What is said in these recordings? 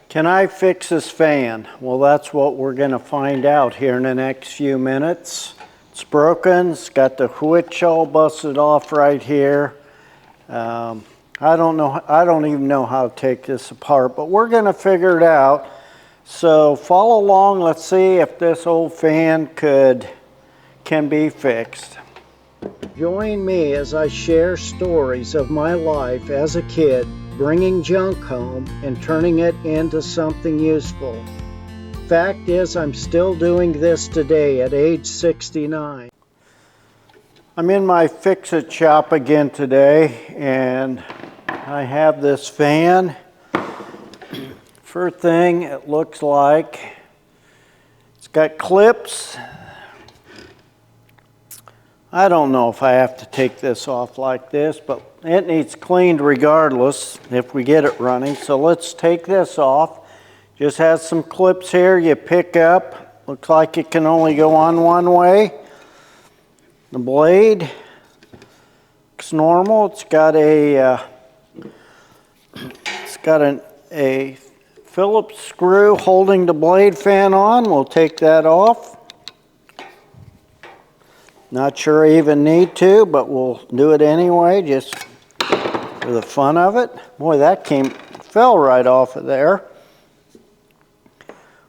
Can I fix this fan? Well, that's what we're going to find out here in the next few minutes. It's broken. It's got the switch all busted off right here. I don't even know how to take this apart, but we're going to figure it out. So follow along. Let's see if this old fan can be fixed. Join me as I share stories of my life as a kid, bringing junk home and turning it into something useful. Fact is, I'm still doing this today at age 69. I'm in my fix-it shop again today, and I have this fan. First thing, it looks like it's got clips. I don't know if I have to take this off like this, but it needs cleaned regardless if we get it running. So let's take this off. Just has some clips here you pick up. Looks like it can only go on one way. The blade looks normal. It's got a Phillips screw holding the blade fan on. We'll take that off. Not sure I even need to, but we'll do it anyway, just for the fun of it. Boy, that fell right off of there.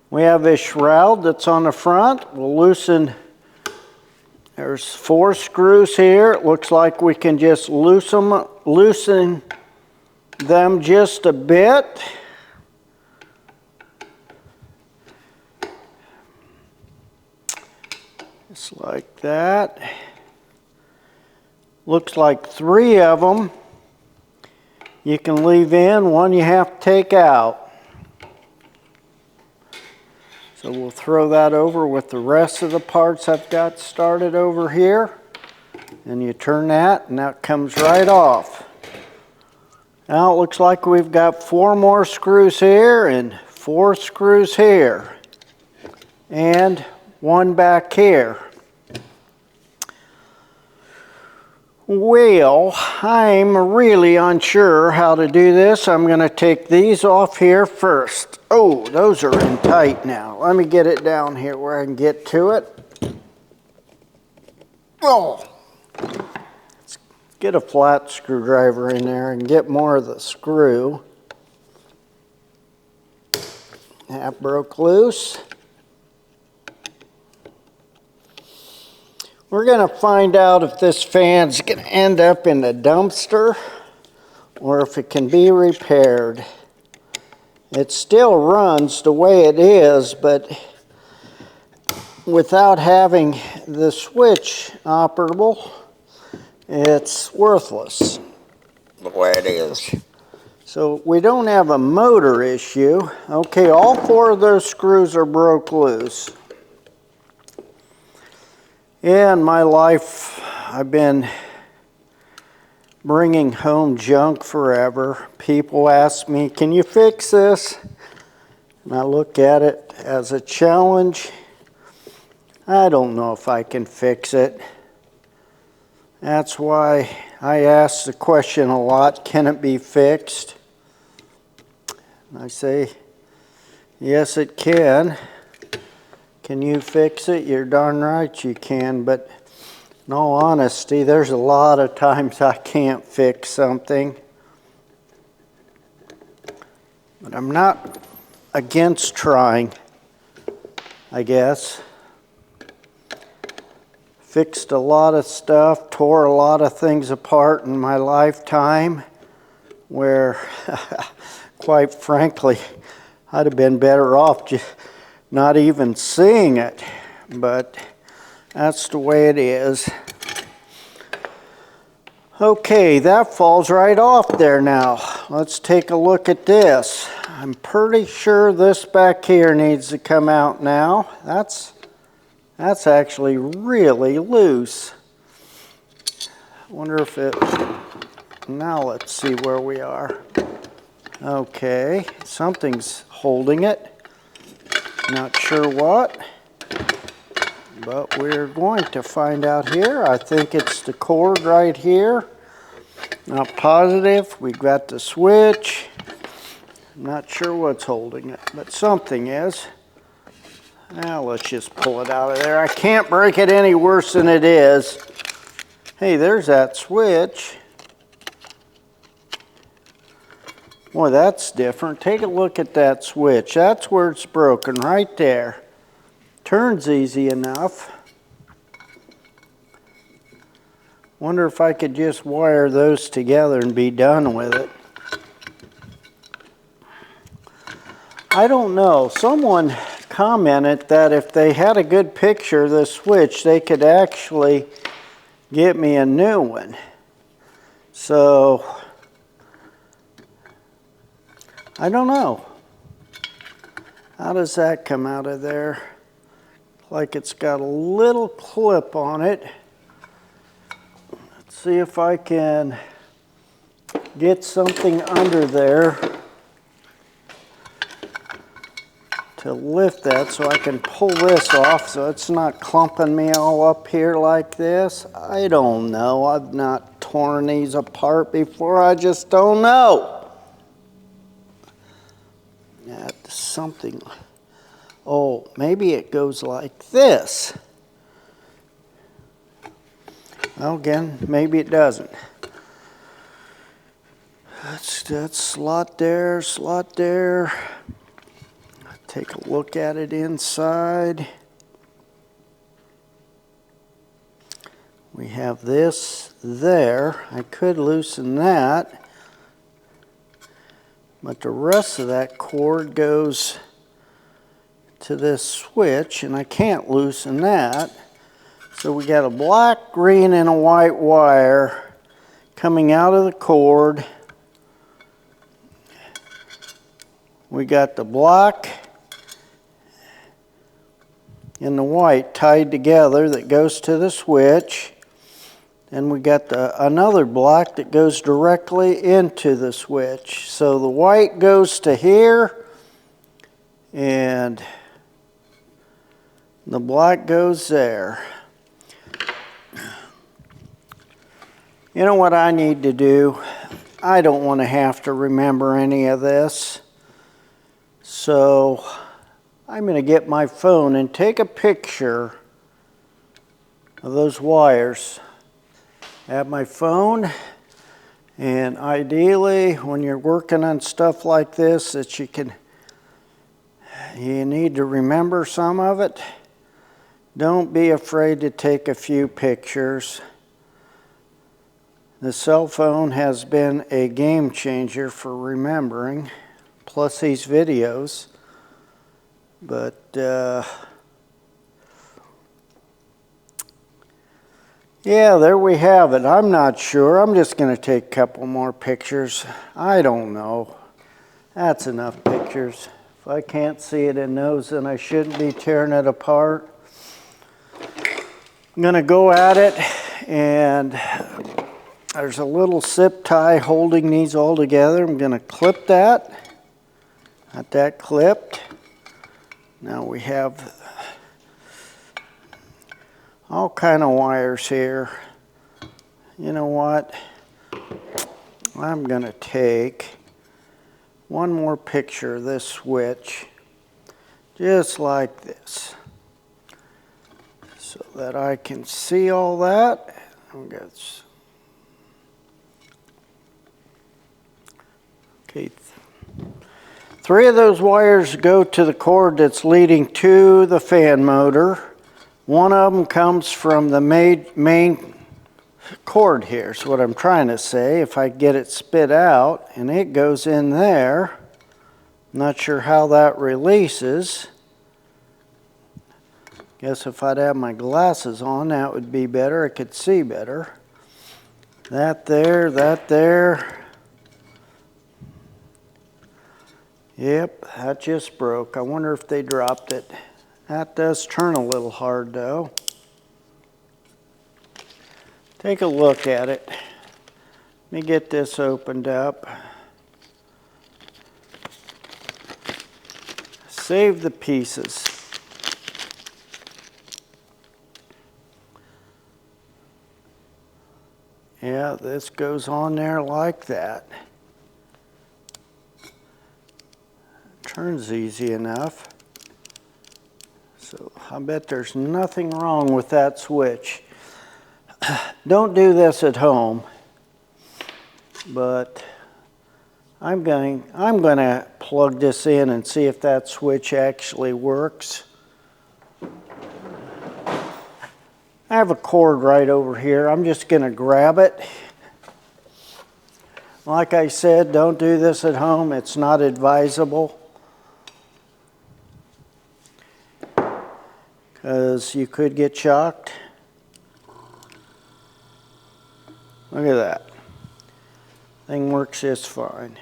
We have a shroud that's on the front. We'll loosen, there's 4 screws here. It looks like we can just loosen them just a bit. Just like that. Looks like 3 of them you can leave in, 1 you have to take out. So we'll throw that over with the rest of the parts I've got started over here. And you turn that and that comes right off. Now it looks like we've got 4 more screws here and 4 screws here. And 1 back here. Well, I'm really unsure how to do this. I'm going to take these off here first. Oh, those are in tight now. Let me get it down here where I can get to it. Oh, let's get a flat screwdriver in there and get more of the screw. That broke loose. We're going to find out if this fan's going to end up in the dumpster or if it can be repaired. It still runs the way it is, but without having the switch operable, it's worthless the way it is. So we don't have a motor issue. Okay, all 4 of those screws are broke loose. Yeah, in my life, I've been bringing home junk forever. People ask me, can you fix this? And I look at it as a challenge. I don't know if I can fix it. That's why I ask the question a lot, can it be fixed? And I say, yes, it can. Can you fix it? You're darn right you can, but in all honesty, there's a lot of times I can't fix something. But I'm not against trying, I guess. Fixed a lot of stuff, tore a lot of things apart in my lifetime where, quite frankly, I'd have been better off just not even seeing it, but that's the way it is. Okay, that falls right off there now. Let's take a look at this. I'm pretty sure this back here needs to come out now. That's actually really loose. I wonder if it, now let's see where we are. Okay, something's holding it. Not sure what, but we're going to find out here. I think it's the cord right here. Not positive. We've got the switch. I'm not sure what's holding it, but something is. Now let's just pull it out of there. I can't break it any worse than it is. Hey, there's that switch. Boy, that's different. Take a look at that switch. That's where it's broken, right there. Turns easy enough. Wonder if I could just wire those together and be done with it. I don't know. Someone commented that if they had a good picture of the switch, they could actually get me a new one. So, I don't know. How does that come out of there? Like it's got a little clip on it. Let's see if I can get something under there to lift that so I can pull this off so it's not clumping me all up here like this. I don't know. I've not torn these apart before. I just don't know. That's something. Oh, maybe it goes like this. Well, again, maybe it doesn't. That's slot there, slot there. Take a look at it inside. We have this there. I could loosen that, but the rest of that cord goes to this switch, and I can't loosen that. So we got a black, green, and a white wire coming out of the cord. We got the black and the white tied together that goes to the switch. And we got another black that goes directly into the switch. So the white goes to here and the black goes there. You know what I need to do? I don't want to have to remember any of this. So I'm going to get my phone and take a picture of those wires. I have my phone, and ideally when you're working on stuff like this that you need to remember some of it, don't be afraid to take a few pictures. The cell phone has been a game changer for remembering, plus these videos. But yeah, there we have it. I'm not sure. I'm just going to take a couple more pictures. I don't know. That's enough pictures. If I can't see it in those, then I shouldn't be tearing it apart. I'm going to go at it, and there's a little zip tie holding these all together. I'm going to clip that. Got that clipped. Now we have all kind of wires here. You know what? I'm going to take one more picture of this switch, just like this, so that I can see all that. Okay. 3 of those wires go to the cord that's leading to the fan motor. One of them comes from the main cord here, is what I'm trying to say. If I get it spit out, and it goes in there. Not sure how that releases. Guess if I'd have my glasses on, that would be better. I could see better. That there, that there. Yep, that just broke. I wonder if they dropped it. That does turn a little hard though. Take a look at it. Let me get this opened up. Save the pieces. Yeah, this goes on there like that. turns easy enough. So I bet there's nothing wrong with that switch. Don't do this at home, but I'm going to plug this in and see if that switch actually works. I have a cord right over here. I'm just going to grab it. Like I said, don't do this at home. It's not advisable, because you could get shocked. Look at that. Thing works just fine.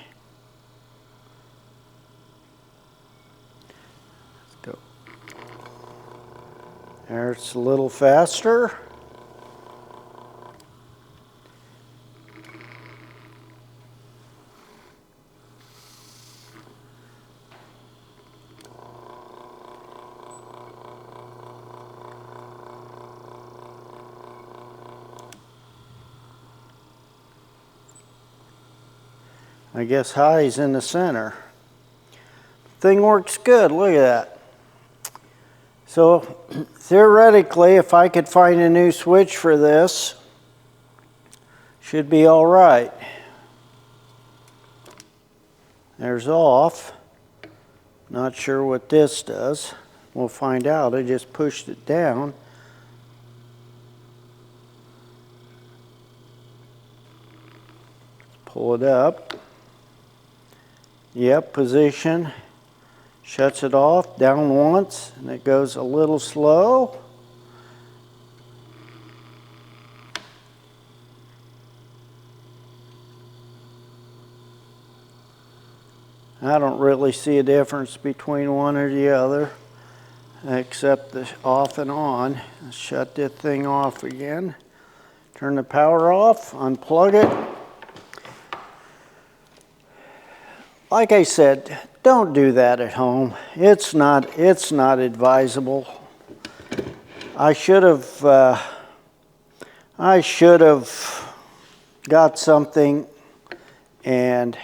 Let's go. There, it's a little faster. I guess high's in the center. Thing works good, look at that. So theoretically, if I could find a new switch for this, should be all right. There's off. Not sure what this does. We'll find out. I just pushed it down. Pull it up. Yep, position. Shuts it off, down once, and it goes a little slow. I don't really see a difference between one or the other, except the off and on. Shut this thing off again. Turn the power off, unplug it. Like I said, don't do that at home. It's not advisable. I should have got something, and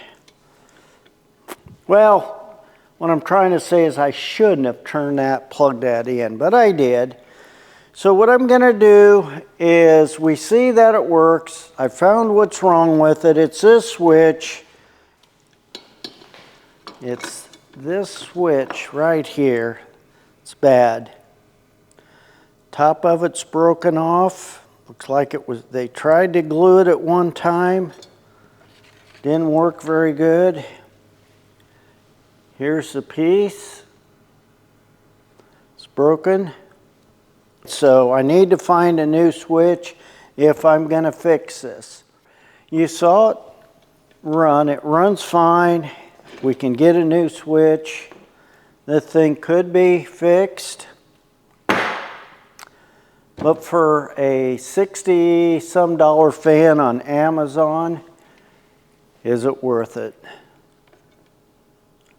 well, what I'm trying to say is I shouldn't have plugged that in, but I did. So what I'm going to do is, we see that it works. I found what's wrong with it. It's this switch. It's this switch right here. It's bad. Top of it's broken off. Looks like they tried to glue it at one time. Didn't work very good. Here's the piece. It's broken. So I need to find a new switch if I'm going to fix this. You saw it run. It runs fine. We can get a new switch. This thing could be fixed. But for a $60-some fan on Amazon, is it worth it?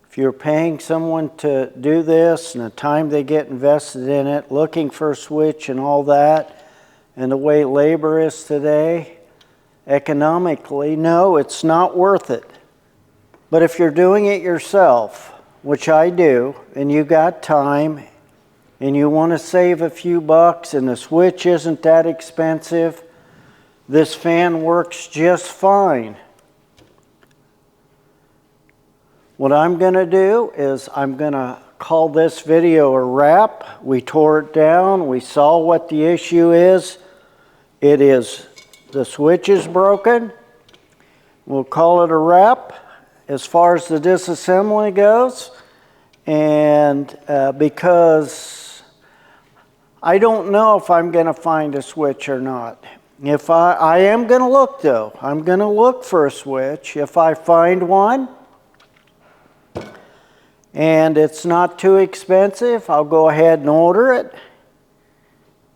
If you're paying someone to do this and the time they get invested in it, looking for a switch and all that, and the way labor is today, economically, no, it's not worth it. But if you're doing it yourself, which I do, and you got time, and you want to save a few bucks, and the switch isn't that expensive, this fan works just fine. What I'm going to do is I'm going to call this video a wrap. We tore it down. We saw what the issue is. It is the switch is broken. We'll call it a wrap as far as the disassembly goes. And because I don't know if I'm going to find a switch or not. If I am going to look though. I'm going to look for a switch. If I find one and it's not too expensive, I'll go ahead and order it.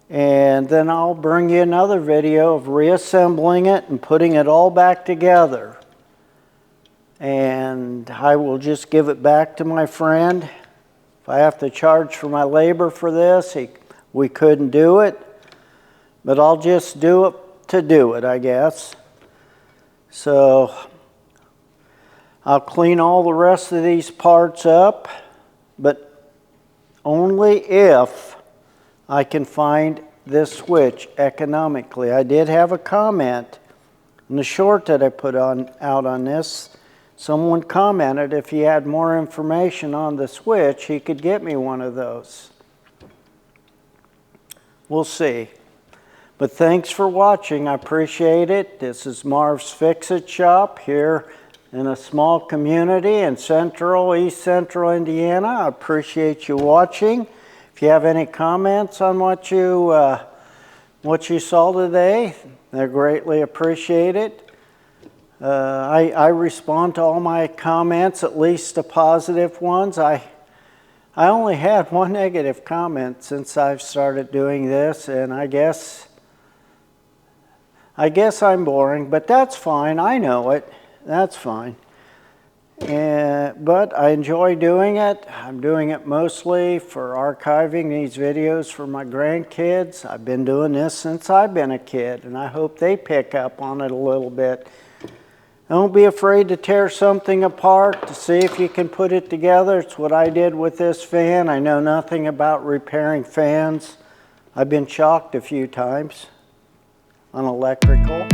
And then I'll bring you another video of reassembling it and putting it all back together. And I will just give it back to my friend. If I have to charge for my labor for this, we couldn't do it. But I'll just do it to do it, I guess. So I'll clean all the rest of these parts up, but only if I can find this switch economically. I did have a comment in the short that I put out on this. Someone commented if he had more information on the switch, he could get me one of those. We'll see. But thanks for watching. I appreciate it. This is Marv's Fix-It Shop here in a small community in East Central Indiana. I appreciate you watching. If you have any comments on what you saw today, they're greatly appreciated. I respond to all my comments, at least the positive ones. I only had one negative comment since I've started doing this, and I guess I'm boring, but that's fine. I know it. That's fine. But I enjoy doing it. I'm doing it mostly for archiving these videos for my grandkids. I've been doing this since I've been a kid, and I hope they pick up on it a little bit. Don't be afraid to tear something apart to see if you can put it together. It's what I did with this fan. I know nothing about repairing fans. I've been shocked a few times on electrical.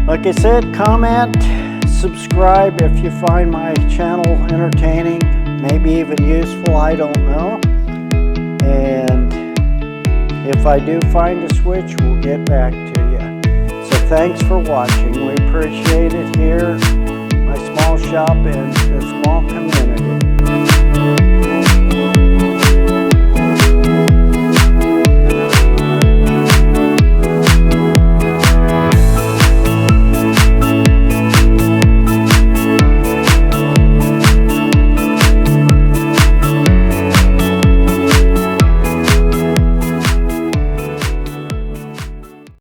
Like I said, comment, subscribe if you find my channel entertaining, maybe even useful, I don't know. And if I do find a switch, we'll get back to you. So thanks for watching. We appreciate it here, my small shop in a small community.